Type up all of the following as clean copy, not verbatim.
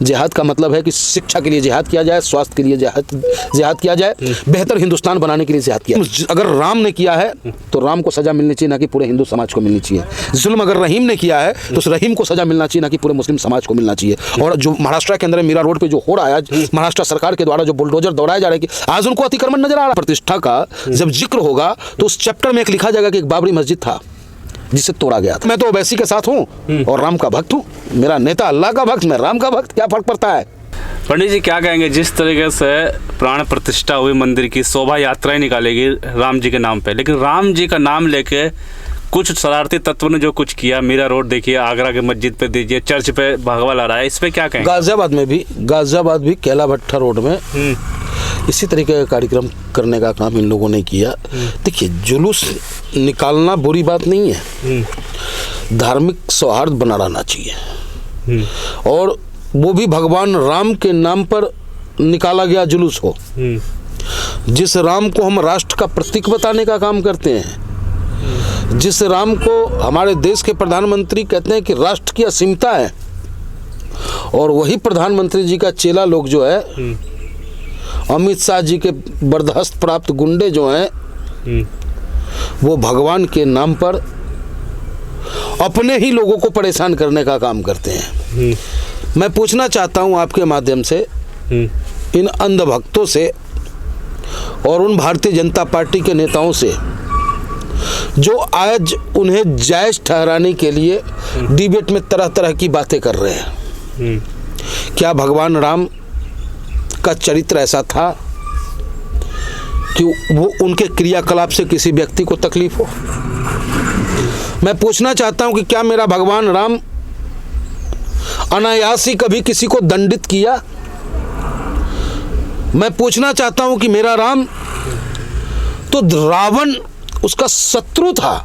जिहाद का मतलब है कि शिक्षा के लिए जिहाद किया जाए, स्वास्थ्य के लिए जिहाद किया जाए, बेहतर हिंदुस्तान बनाने के लिए जिहाद किया। अगर राम ने किया है तो राम को सजा मिलनी चाहिए, ना कि पूरे हिंदू समाज को मिलनी चाहिए। जुल्म अगर रहीम ने किया है तो उस रहीम को सजा मिलना चाहिए, ना कि पूरे मुस्लिम समाज को मिलना चाहिए। और जो महाराष्ट्र के अंदर मीरा रोड पे जो हो रहा है आज, महाराष्ट्र सरकार के द्वारा जो बुलडोजर दौड़ाया जा रहा है, कि आज उनको अतिक्रमण नजर आ रहा है। प्रतिष्ठा का जब जिक्र होगा तो उस चैप्टर में एक लिखा जाएगा कि एक बाबरी मस्जिद था जिसे तोड़ा गया था। मैं तो ओवैसी के साथ हूँ और राम का भक्त हूँ। मेरा नेता अल्लाह का भक्त, मैं राम का भक्त, क्या फर्क पड़ता है? पंडित जी क्या कहेंगे, जिस तरीके से प्राण प्रतिष्ठा हुई मंदिर की, शोभा यात्राएं निकालेगी राम जी के नाम पे, लेकिन राम जी का नाम लेके कुछ शरारती तत्व ने जो कुछ किया, मीरा रोड देखिए, आगरा के मस्जिद पे दीजिए, चर्च पे भगवा लहरा है, इस पे क्या कहेंगे? गाजियाबाद भी केला भट्टा रोड में इसी तरीके का कार्यक्रम करने का काम इन लोगों ने किया। देखिए, जुलूस निकालना बुरी बात नहीं है, धार्मिक सौहार्द बना रहना चाहिए, और वो भी भगवान राम के नाम पर निकाला गया जुलूस हो। जिस राम को हम राष्ट्र का प्रतीक बताने का काम करते हैं, जिस राम को हमारे देश के प्रधानमंत्री कहते हैं कि राष्ट्र की असीमता है, और वही प्रधानमंत्री जी का चेला लोग जो है, अमित शाह जी के बर्दाश्त प्राप्त गुंडे जो हैं, वो भगवान के नाम पर अपने ही लोगों को परेशान करने का काम करते हैं। मैं पूछना चाहता हूं आपके माध्यम से इन अंधभक्तों से और उन भारतीय जनता पार्टी के नेताओं से जो आज उन्हें जायज ठहराने के लिए डिबेट में तरह तरह की बातें कर रहे हैं, क्या भगवान राम का चरित्र ऐसा था कि वो उनके क्रियाकलाप से किसी व्यक्ति को तकलीफ हो? मैं पूछना चाहता हूं कि क्या मेरा भगवान राम अनायास ही कभी किसी को दंडित किया? मैं पूछना चाहता हूं कि मेरा राम तो रावण उसका शत्रु था,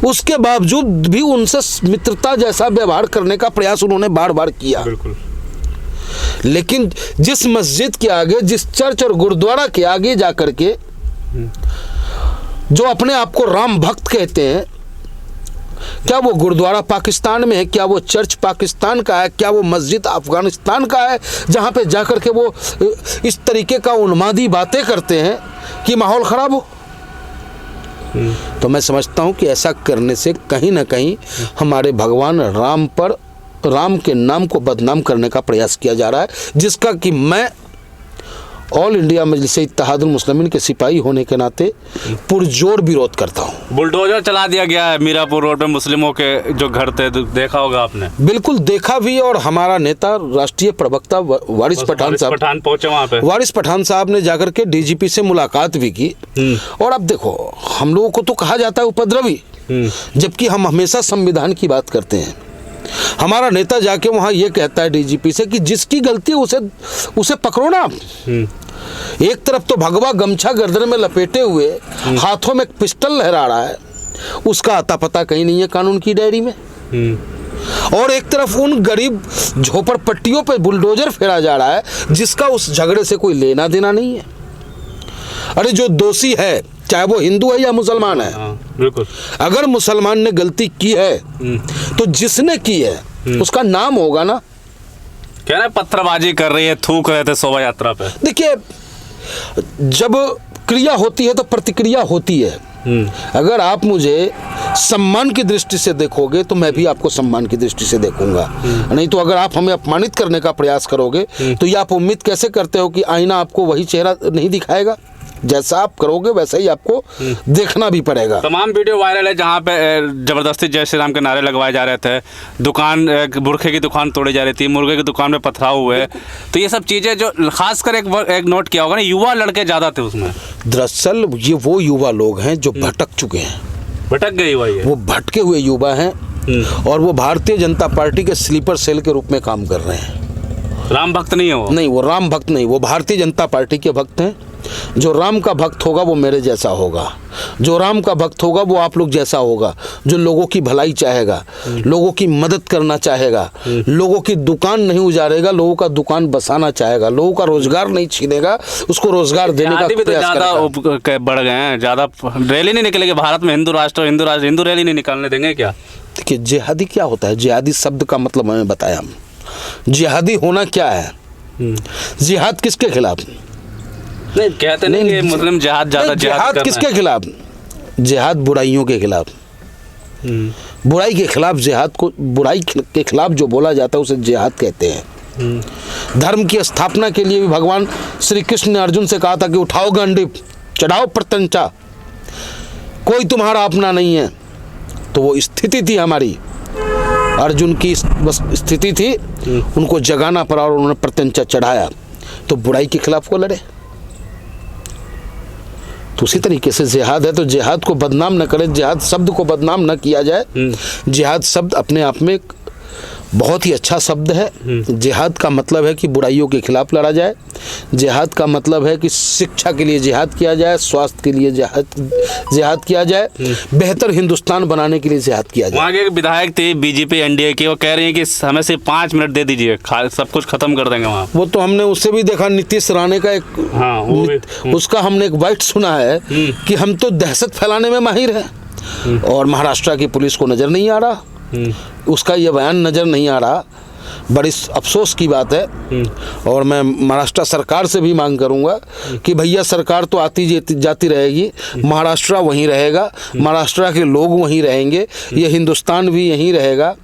उसके बावजूद भी उनसे मित्रता जैसा व्यवहार करने का प्रयास उन्होंने बार बार किया। बिल्कुल। लेकिन जिस मस्जिद के आगे, जिस चर्च और गुरुद्वारा के आगे जाकर के जो अपने आप को राम भक्त कहते हैं, क्या वो गुरुद्वारा पाकिस्तान में है? क्या वो चर्च पाकिस्तान का है? क्या वो मस्जिद अफगानिस्तान का है, जहां पे जाकर के वो इस तरीके का उन्मादी बातें करते हैं कि माहौल खराब हो? तो मैं समझता हूं कि ऐसा करने से कहीं ना कहीं हमारे भगवान राम पर, राम के नाम को बदनाम करने का प्रयास किया जा रहा है, जिसका कि मैं ऑल इंडिया मजलिस-ए-इत्तेहादुल मुस्लिमीन के सिपाही होने के नाते पुरजोर विरोध करता हूँ। बुलडोजर चला दिया गया है मीरापुर रोड पे, मुस्लिमों के जो घर थे, देखा होगा आपने। बिल्कुल देखा भी, और हमारा नेता राष्ट्रीय प्रवक्ता वारिस पठान पहुंचे वहाँ पे। वारिस पठान साहब ने जाकर के डीजीपी से मुलाकात भी की। और अब देखो, हम लोगों को तो कहा जाता है उपद्रवी, जबकि हम हमेशा संविधान की बात करते हैं। हमारा नेता जाके वहां ये कहता है डीजीपी से कि जिसकी गलती उसे पकड़ो ना। एक तरफ तो भगवा गमछा गर्दन में लपेटे हुए, हाथों में पिस्टल लहरा रहा है, उसका अता पता कहीं नहीं है कानून की डायरी में। और एक तरफ उन गरीब झोपड़पट्टियों पे बुलडोजर फेरा जा रहा है, जिसका उस झगड़े से कोई लेना देना नहीं है। अरे जो दोषी है, चाहे वो हिंदू है या मुसलमान है, बिल्कुल, अगर मुसलमान ने गलती की है तो जिसने की है उसका नाम होगा ना। क्या ना पत्थरबाजी कर रही है, थूक रहे थे शोभा यात्रा पे। देखिए, जब क्रिया होती है तो प्रतिक्रिया होती है। अगर आप मुझे सम्मान की दृष्टि से देखोगे तो मैं भी आपको सम्मान की दृष्टि से देखूंगा, नहीं तो अगर आप हमें अपमानित करने का प्रयास करोगे तो ये आप उम्मीद कैसे करते हो कि आईना आपको वही चेहरा नहीं दिखाएगा? जैसा आप करोगे वैसा ही आपको देखना भी पड़ेगा। तमाम वीडियो वायरल है जहाँ पे जबरदस्ती जय श्री राम के नारे लगवाए जा रहे थे, दुकान, बुरखे की दुकान तोड़ी जा रही थी, मुर्गे की दुकान में पथराव हुए, तो ये सब चीज़ें जो खासकर एक नोट किया होगा ना, युवा लड़के ज़्यादा थे उसमें। दरअसल ये वो युवा लोग हैं जो भटक चुके हैं, भटक गए युवा, वो भटके हुए युवा हैं, और वो भारतीय जनता पार्टी के स्लीपर सेल के रूप में काम कर रहे हैं। राम भक्त नहीं है वो? नहीं, वो राम भक्त नहीं, वो भारतीय जनता पार्टी के भक्त हैं। जो राम का भक्त होगा वो मेरे जैसा होगा, जो राम का भक्त होगा वो आप लोग जैसा होगा, जो लोगों की भलाई चाहेगा, लोगों की मदद करना चाहेगा, लोगों की दुकान नहीं उजाड़ेगा, लोगों का दुकान बसाना चाहेगा, लोगों का रोजगार नहीं छीनेगा, उसको रोजगार देने का प्रयास ज़्यादा बढ़ गए हैं, ज़्यादा रैली नहीं निकलेगी भारत में, हिंदू राष्ट्र हिंदू रैली नहीं निकालने देंगे क्या? देखिए, जिहादी क्या होता है? जिहादी शब्द का मतलब हमें बताया, जिहादी होना क्या है? जिहाद किसके खिलाफ? नहीं कहते नहीं कि मुस्लिम जिहाद ज़्यादा जिहाद किसके खिलाफ? जिहाद बुराइयों के खिलाफ। बुराई के खिलाफ जिहाद को, बुराई के खिलाफ जो बोला जाता है उसे जिहाद कहते हैं। धर्म की स्थापना के लिए भी भगवान श्री कृष्ण ने अर्जुन से कहा था कि उठाओ गंडी, चढ़ाओ प्रत्यंचा, कोई तुम्हारा अपना नहीं है। तो वो स्थिति थी हमारी, अर्जुन की बस स्थिति थी, उनको जगाना पड़ा और उन्होंने प्रत्यंचा चढ़ाया। तो बुराई के खिलाफ को लड़े। तो उसी तरीके से जिहाद है, तो जिहाद को बदनाम न करें, जिहाद शब्द को बदनाम न किया जाए। जिहाद शब्द अपने आप में एक बहुत ही अच्छा शब्द है। जिहाद का मतलब है कि बुराइयों के खिलाफ लड़ा जाए। जिहाद का मतलब है कि शिक्षा के लिए जिहाद किया जाए, स्वास्थ्य के लिए जिहाद किया जाए, बेहतर हिंदुस्तान बनाने के लिए जिहाद किया जाए। वहाँ के एक विधायक थे बीजेपी एनडीए के, वो कह रही है कि हमें सिर्फ 5 मिनट दे दीजिए, सब कुछ खत्म कर देंगे वहाँ। वो तो हमने उससे भी देखा, नीतीश राणे का एक, हाँ, वो भी। उसका हमने एक बाइट सुना है कि हम तो दहशत फैलाने में माहिर हैं और महाराष्ट्र की पुलिस को नजर नहीं आ रहा। उसका ये बयान नज़र नहीं आ रहा, बड़ी अफसोस की बात है। और मैं महाराष्ट्र सरकार से भी मांग करूंगा कि भैया सरकार तो आती जाती रहेगी, महाराष्ट्र वहीं रहेगा, महाराष्ट्र के लोग वहीं रहेंगे, ये हिंदुस्तान भी यहीं रहेगा।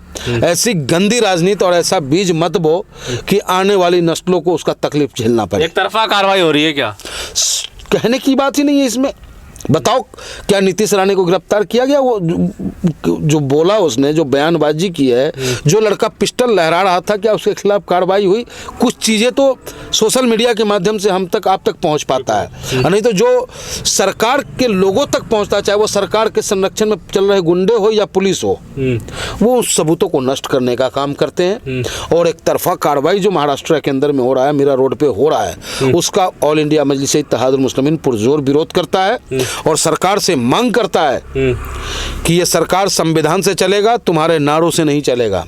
ऐसी गंदी राजनीति और ऐसा बीज मत बो कि आने वाली नस्लों को उसका तकलीफ झेलना पड़े। एक तरफा कार्रवाई हो रही है क्या? कहने की बात ही नहीं है इसमें। बताओ, क्या नीतीश राणे को गिरफ्तार किया गया? वो जो बोला उसने, जो बयानबाजी की है, जो लड़का पिस्टल लहरा रहा था, क्या उसके खिलाफ कार्रवाई हुई? कुछ चीज़ें तो सोशल मीडिया के माध्यम से आप तक पहुंच पाता है, नहीं तो जो सरकार के लोगों तक पहुंचता, चाहे वो सरकार के संरक्षण में चल रहे गुंडे हो या पुलिस हो, वो उस सबूतों को नष्ट करने का काम करते हैं। और एक तरफा कार्रवाई जो महाराष्ट्र के अंदर में हो रहा है, मीरा रोड पे हो रहा है, उसका ऑल इंडिया मजलिस-ए-इत्तेहादुल मुस्लिमीन पुरजोर विरोध करता है और सरकार से मांग करता है कि ये सरकार संविधान से चलेगा, तुम्हारे नारों से नहीं चलेगा।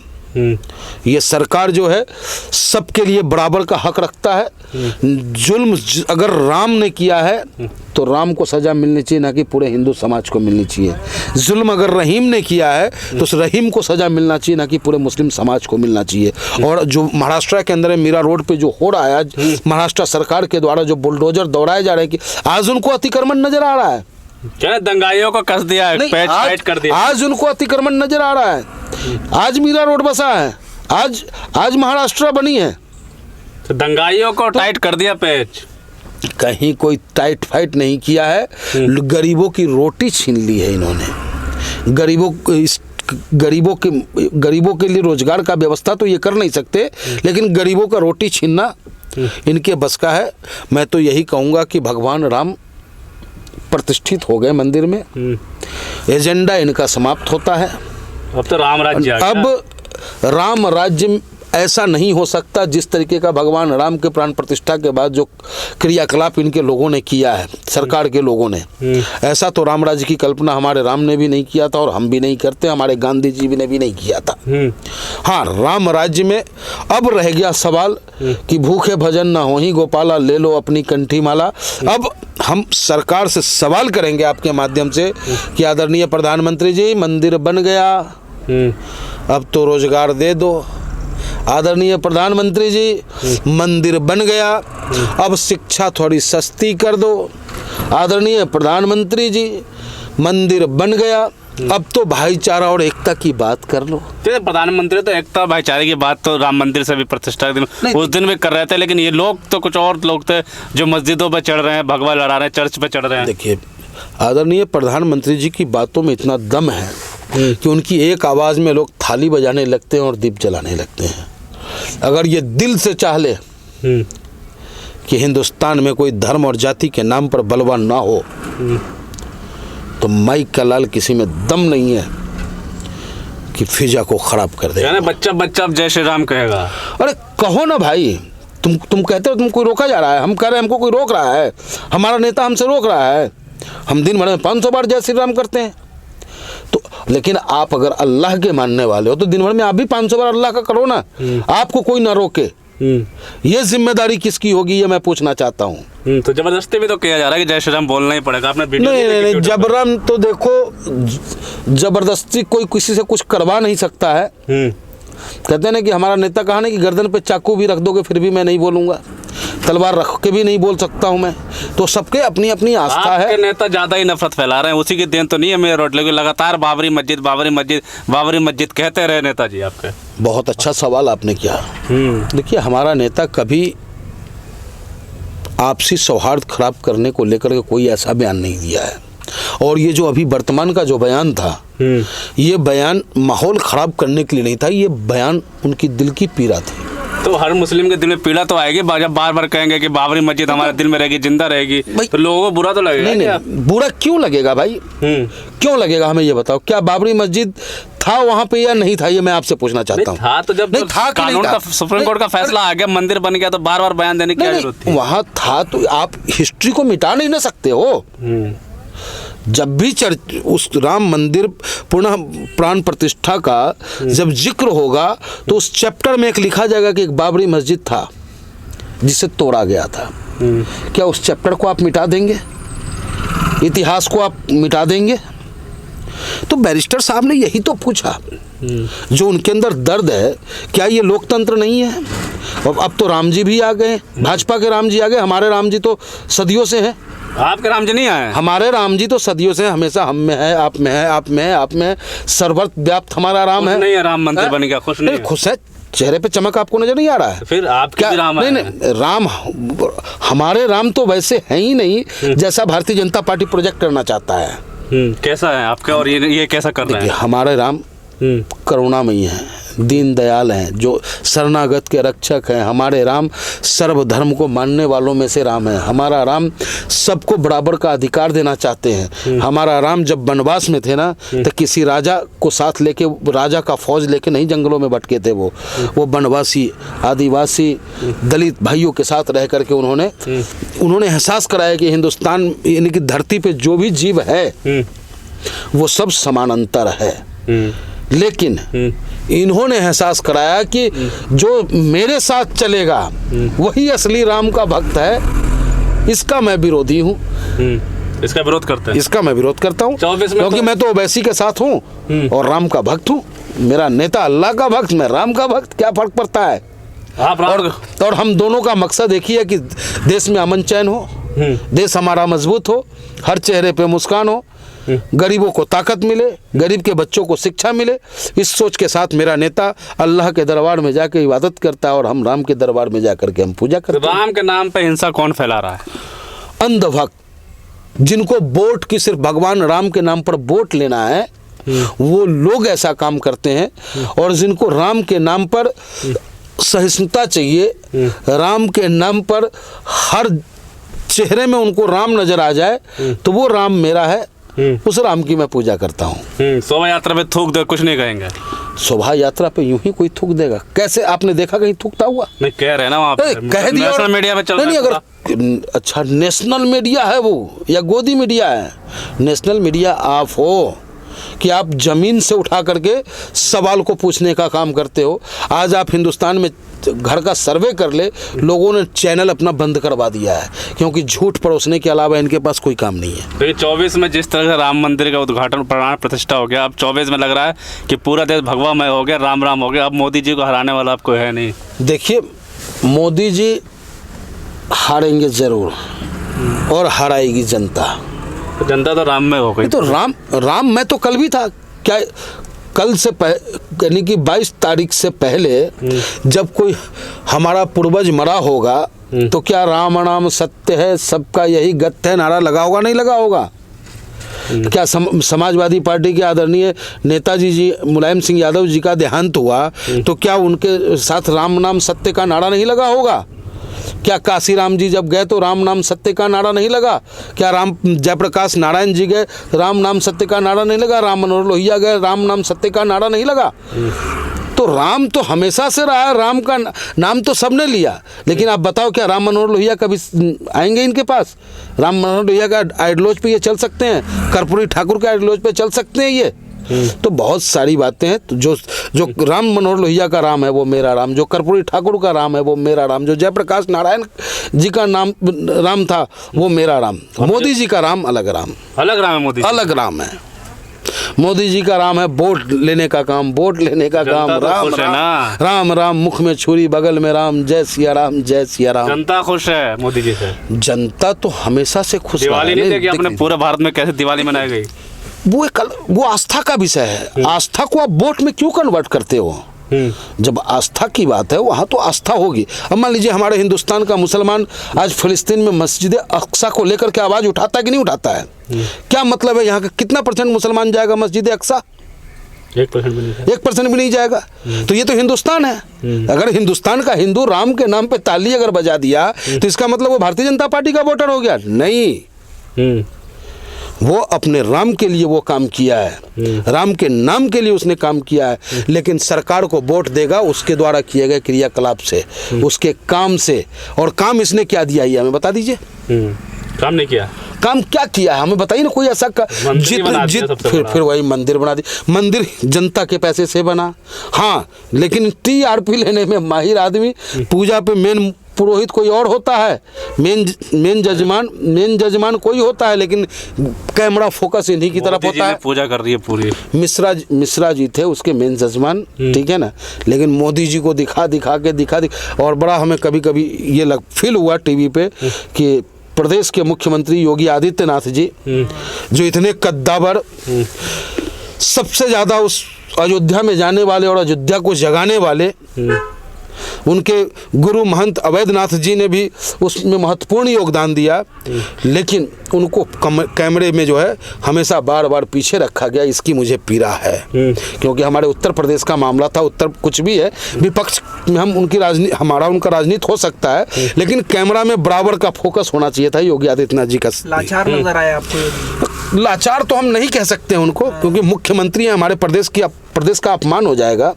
ये सरकार जो है सबके लिए बराबर का हक रखता है। जुल्म अगर राम ने किया है तो राम को सजा मिलनी चाहिए, ना कि पूरे हिंदू समाज को मिलनी चाहिए। जुल्म अगर रहीम ने किया है तो उस रहीम को सजा मिलना चाहिए, ना कि पूरे मुस्लिम समाज को मिलना चाहिए। और जो महाराष्ट्र के अंदर मीरा रोड पे जो हो रहा है आज, महाराष्ट्र सरकार के द्वारा जो बुलडोजर दौड़ाए जा रहे हैं, कि आज उनको अतिक्रमण नजर आ रहा है। क्या दंगाइयों को कस दिया है, पैच कर दिया। आज उनको अतिक्रमण नजर आ रहा है, आज मीरा रोड बसा है, आज महाराष्ट्र बनी है, तो दंगाइयों को टाइट कर दिया पैच। कहीं कोई टाइट फाइट नहीं किया है, गरीबों की रोटी छीन ली है इन्होंने। गरीबों के लिए रोजगार का व्यवस्था तो ये कर नहीं सकते, लेकिन गरीबों का रोटी छीनना इनके बस का है। मैं तो यही कहूँगा कि भगवान राम प्रतिष्ठित हो गए मंदिर में, एजेंडा इनका समाप्त होता है। अब तो राम राज्य आ गया। अब राम राज्य ऐसा नहीं हो सकता जिस तरीके का भगवान राम के प्राण प्रतिष्ठा के बाद जो क्रियाकलाप इनके लोगों ने किया है, सरकार के लोगों ने, ऐसा तो राम राज्य की कल्पना हमारे राम ने भी नहीं किया था और हम भी नहीं करते, हमारे गांधी जी ने भी नहीं किया था। हाँ, राम राज्य में अब रह गया सवाल कि भूखे भजन ना हो ही गोपाला, ले लो अपनी कंठी माला। अब हम सरकार से सवाल करेंगे आपके माध्यम से कि आदरणीय प्रधानमंत्री जी, मंदिर बन गया, अब तो रोजगार दे दो। आदरणीय प्रधानमंत्री जी, मंदिर बन गया, अब शिक्षा थोड़ी सस्ती कर दो। आदरणीय प्रधानमंत्री जी, मंदिर बन गया, अब तो भाईचारा और एकता की बात कर लो। प्रधानमंत्री तो एकता भाईचारे की बात तो राम मंदिर से भी प्रतिष्ठा के दिन उस दिन भी कर रहे थे, लेकिन ये लोग तो कुछ और लोग थे जो मस्जिदों पर चढ़ रहे हैं, भगवा लड़ा रहे हैं, चर्च पे चढ़ रहे हैं। देखिए, आदरणीय प्रधानमंत्री जी की बातों में इतना दम है कि उनकी एक आवाज़ में लोग थाली बजाने लगते हैं और दीप जलाने लगते हैं। अगर ये दिल से चाह ले कि हिंदुस्तान में कोई धर्म और जाति के नाम पर बलवान ना हो, तो माइक का लाल किसी में दम नहीं है कि फिजा को खराब कर दे। बच्चा बच्चा अब जय श्री राम कहेगा। अरे कहो ना भाई, तुम कहते हो तुम कोई रोका जा रहा है, हम कह रहे हैं हमको कोई रोक रहा है, हमारा नेता हमसे रोक रहा है। हम दिन भर में 500 बार जय श्री राम करते हैं। तो लेकिन आप अगर अल्लाह के मानने वाले हो तो दिन भर में आप भी 500 बार अल्लाह का करो ना, आपको कोई ना रोके। ये जिम्मेदारी किसकी होगी, ये मैं पूछना चाहता हूँ। तो जबरदस्ती भी तो किया जा रहा है कि जय श्री राम बोलना ही पड़ेगा। आपने नहीं, जबरन तो देखो, जबरदस्ती कोई किसी से कुछ करवा नहीं सकता है। कहते हैं ना कि हमारा नेता कहा ना कि गर्दन पे चाकू भी रख दोगे फिर भी मैं नहीं बोलूँगा, तलवार रख के भी नहीं बोल सकता हूँ मैं। तो सबके अपनी अपनी आस्था है। आपके नेता ज़्यादा ही नफरत फैला रहे हैं, उसी की देन तो नहीं है मेरा रोड, लेकिन लगातार बाबरी मस्जिद बाबरी मस्जिद बाबरी मस्जिद कहते रहे नेताजी आपके। बहुत अच्छा सवाल आपने किया। देखिए, हमारा नेता कभी आपसी सौहार्द खराब करने को लेकर के कोई ऐसा बयान नहीं दिया है। और ये जो अभी वर्तमान का जो बयान था, ये बयान माहौल खराब करने के लिए नहीं था, ये बयान उनकी दिल की पीड़ा थी। तो हर मुस्लिम के दिल में पीड़ा तो आएगी, जब बार बार कहेंगे कि बाबरी मस्जिद हमारे दिल में रहेगी, जिंदा रहेगी, तो लोगों को बुरा तो लगेगा। नहीं, बुरा क्यों लगेगा भाई? क्यों लगेगा, हमें ये बताओ। क्या बाबरी मस्जिद था वहाँ पे या नहीं था, ये मैं आपसे पूछना चाहता हूँ। था तो जब कानून का सुप्रीम कोर्ट का फैसला आ गया, मंदिर बन गया, तो बार बार बयान देने की क्या जरूरत थी? वहाँ था तो आप हिस्ट्री को मिटा नहीं ना सकते हो। जब भी उस राम मंदिर पुनः प्राण प्रतिष्ठा का जब जिक्र होगा तो उस चैप्टर में एक लिखा जाएगा कि एक बाबरी मस्जिद था जिसे तोड़ा गया था। क्या उस चैप्टर को आप मिटा देंगे? इतिहास को आप मिटा देंगे? तो बैरिस्टर साहब ने यही तो पूछा जो उनके अंदर दर्द है। क्या ये लोकतंत्र नहीं है? अब तो राम जी भी आ गए, भाजपा के राम जी आ गए। हमारे राम जी तो सदियों से हैं। आपके राम जी नहीं आए? हमारे राम जी तो सदियों से हमेशा हम में है, आप में है, आप में है, आप में, सर्वत्र व्याप्त हमारा राम है। नहीं है, राम मंदिर बन गया, खुश नहीं? खुश है, चेहरे पे चमक आपको नजर नहीं आ रहा है? फिर आपके भी राम है? नहीं, राम, हमारे राम तो वैसे है ही नहीं जैसा भारतीय जनता पार्टी प्रोजेक्ट करना चाहता है। कैसा है आपका, और ये कैसा कर रहे हैं? हमारे राम करुणामयी हैं, दीन दयाल हैं, जो शरणागत के रक्षक हैं। हमारे राम सर्वधर्म को मानने वालों में से राम है। हमारा राम सबको बराबर का अधिकार देना चाहते हैं। हमारा राम जब वनवास में थे ना, तो किसी राजा को साथ लेके, राजा का फौज लेके नहीं जंगलों में भटके थे। वो वनवासी, आदिवासी, दलित भाइयों के साथ रह करके उन्होंने एहसास कराया कि हिंदुस्तान यानी कि धरती पे जो भी जीव है वो सब समानांतर है। लेकिन इन्होंने एहसास कराया कि जो मेरे साथ चलेगा वही असली राम का भक्त है। इसका मैं विरोधी हूँ। इसका विरोध करते हैं? इसका मैं विरोध करता हूँ, क्योंकि मैं तो ओवैसी के साथ हूँ और राम का भक्त हूँ। मेरा नेता अल्लाह का भक्त, मैं राम का भक्त, क्या फर्क पड़ता है? और हम दोनों का मकसद एक ही है कि देश में अमन चैन हो, देश हमारा मजबूत हो, हर चेहरे पे मुस्कान हो, गरीबों को ताकत मिले, गरीब के बच्चों को शिक्षा मिले। इस सोच के साथ मेरा नेता अल्लाह के दरबार में जाकर इबादत करता है और हम राम के दरबार में जाकर के हम पूजा करते हैं। राम के नाम पे हिंसा कौन फैला रहा है? अंधभक्त, जिनको वोट की सिर्फ भगवान राम के नाम पर वोट लेना है, वो लोग ऐसा काम करते हैं। और जिनको राम के नाम पर सहिष्णुता चाहिए, राम के नाम पर हर चेहरे में उनको राम नजर आ जाए, तो वो राम मेरा है, उस राम की मैं पूजा करता हूँ। शोभा यात्रा पे थूक दे, कुछ नहीं कहेंगे? शोभा यात्रा पे यूं ही कोई थूक देगा? कैसे, आपने देखा कहीं थूकता हुआ? नहीं, कह रहे हैं ना वहाँ पे, कह दिया नेशनल मीडिया में चल रहा है। नहीं, अगर अच्छा नेशनल मीडिया है वो या गोदी मीडिया है? नेशनल मीडिया आप हो कि आप जमीन से उठा करके सवाल को पूछने का काम करते हो। आज आप हिंदुस्तान में घर का सर्वे कर ले, लोगों ने चैनल अपना बंद करवा दिया है, क्योंकि झूठ परोसने के अलावा इनके पास कोई काम नहीं है। तो ये 24 में जिस तरह से राम मंदिर का उद्घाटन, प्राण प्रतिष्ठा हो गया, अब 24 में लग रहा है कि पूरा देश भगवामय हो गया, राम राम हो गया। अब मोदी जी को हराने वाला अब कोई है नहीं। देखिए, मोदी जी हारेंगे जरूर और हराएगी जनता। तो जनता तो राम में हो गई। तो राम में तो कल भी था। क्या कल से यानी कि 22 तारीख से पहले जब कोई हमारा पूर्वज मरा होगा तो क्या राम नाम सत्य है, सबका यही गत्य है नारा लगा होगा? नहीं लगा होगा। क्या समाजवादी पार्टी के आदरणीय नेताजी जी मुलायम सिंह यादव जी का देहांत हुआ तो क्या उनके साथ राम नाम सत्य का नारा नहीं लगा होगा? क्या काशी राम जी जब गए तो राम नाम सत्य का नारा नहीं लगा? क्या राम जयप्रकाश नारायण जी गए, राम नाम सत्य का नारा नहीं लगा? राम मनोहर लोहिया गए, राम नाम सत्य का नारा नहीं लगा? तो राम तो हमेशा से रहा है, राम का नाम तो सबने लिया। लेकिन आप बताओ, क्या राम मनोहर लोहिया कभी आएंगे इनके पास? राम मनोहर लोहिया का आइडियोलॉजी पे ये चल सकते हैं? कर्पूरी ठाकुर के आइडियोलॉजी पे चल सकते हैं ये? तो बहुत सारी बातें हैं। तो जो राम मनोहर लोहिया का राम है वो मेरा राम, जो कर्पूरी ठाकुर का राम है वो मेरा राम, जो जयप्रकाश नारायण जी का राम था वो मेरा राम। मोदी जी का राम अलग राम, अलग राम है। मोदी अलग राम है। मोदी जी का राम है वोट लेने का काम, वोट लेने का काम। जनता तो राम खुश है राम, ना। राम राम, मुख में छुरी बगल में राम, जय सिया राम, जय सिया राम। जनता खुश है मोदी जी से। जनता तो हमेशा से खुश दिवाली रहा है। नहीं देखी अपने पूरे भारत में कैसे दिवाली मनाई गई? वो आस्था का विषय है। आस्था को आप वोट में क्यों कन्वर्ट करते हो? जब आस्था की बात है वहाँ तो आस्था होगी। अब मान लीजिए हमारे हिंदुस्तान का मुसलमान आज फिलिस्तीन में मस्जिद अक्सा को लेकर के आवाज़ उठाता है कि नहीं उठाता है? क्या मतलब है, यहाँ का कितना % मुसलमान जाएगा मस्जिद अक्सा? 1% भी नहीं। 1% भी नहीं जाएगा। तो ये तो हिंदुस्तान है। अगर हिंदुस्तान का हिंदू राम के नाम पे ताली अगर बजा दिया तो इसका मतलब वो भारतीय जनता पार्टी का वोटर हो गया? नहीं, वो अपने राम के लिए वो काम किया है, राम के नाम के लिए उसने काम किया है। लेकिन सरकार को वोट देगा उसके द्वारा किए गए क्रियाकलाप से, उसके काम से। और काम इसने क्या दिया ये हमें बता दीजिए। काम नहीं किया। काम क्या किया है हमें बताइए ना। कोई ऐसा फिर वही मंदिर बना दी। मंदिर जनता के पैसे से बना, हाँ, लेकिन TRP लेने में माहिर आदमी। पूजा पे मेन पुरोहित कोई और होता है, मेन जजमान कोई होता है, लेकिन कैमरा फोकस इन्हीं की तरफ होता है। पूजा कर रही है पूरी। मिश्रा जी थे उसके मेन जजमान, ठीक है ना। लेकिन मोदी जी को दिखा और बड़ा हमें कभी कभी ये फील हुआ टीवी पे कि प्रदेश के मुख्यमंत्री योगी आदित्यनाथ जी जो इतने कद्दावर, सबसे ज़्यादा उस अयोध्या में जाने वाले और अयोध्या को जगाने वाले, उनके गुरु महंत अवैधनाथ जी ने भी उसमें महत्वपूर्ण योगदान दिया। लेकिन उनको कैमरे में जो है हमेशा बार बार पीछे रखा गया। इसकी मुझे पीड़ा है, क्योंकि हमारे उत्तर प्रदेश का मामला था। उत्तर कुछ भी है, विपक्ष में हम उनकी राजनीति, हमारा उनका राजनीति हो सकता है, लेकिन कैमरा में बराबर का फोकस होना चाहिए था योगी आदित्यनाथ जी का। लाचार नजर आया आपको? लाचार तो हम नहीं कह सकते हैं उनको, क्योंकि मुख्यमंत्री हैं हमारे प्रदेश का अपमान हो जाएगा।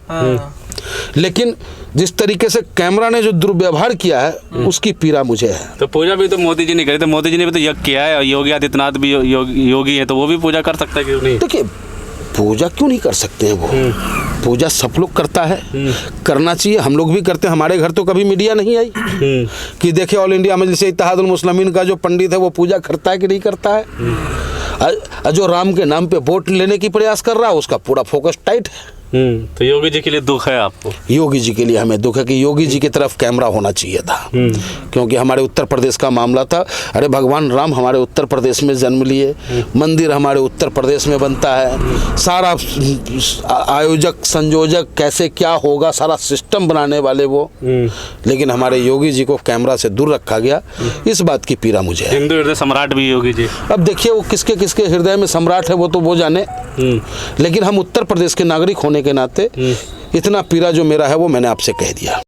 लेकिन जिस तरीके से कैमरा ने जो दुर्व्यवहार किया है उसकी पीड़ा मुझे है। तो पूजा भी तो मोदी जी ने करी, तो मोदी जी ने भी तो यज्ञ किया है, योगी आदित्यनाथ भी योगी है, तो वो भी पूजा कर सकता है क्यों नहीं? देखिए, पूजा क्यों नहीं कर सकते हैं वो? पूजा सब लोग करता है, करना चाहिए, हम लोग भी करते हैं। हमारे घर तो कभी मीडिया नहीं आई कि देखिए ऑल इंडिया मजलिस इत्तेहादुल मुस्लिमीन का जो पंडित है वो पूजा करता है कि नहीं करता है। जो राम के नाम पे वोट लेने की प्रयास कर रहा है उसका पूरा फोकस टाइट है। तो योगी जी के लिए दुख है आपको? योगी जी के लिए हमें दुख है कि योगी जी की तरफ कैमरा होना चाहिए था, क्योंकि हमारे उत्तर प्रदेश का मामला था। अरे भगवान राम हमारे उत्तर प्रदेश में जन्म लिए, मंदिर हमारे उत्तर प्रदेश में बनता है, सारा आयोजक संयोजक कैसे क्या होगा सारा सिस्टम बनाने वाले वो, लेकिन हमारे योगी जी को कैमरा से दूर रखा गया। इस बात की पीड़ा मुझे है। हिंदू हृदय सम्राट भी योगी जी। अब देखिए वो किसके किसके हृदय में सम्राट है वो तो वो जाने, लेकिन हम उत्तर प्रदेश के नागरिक होने के नाते इतना पीड़ा जो मेरा है वो मैंने आपसे कह दिया।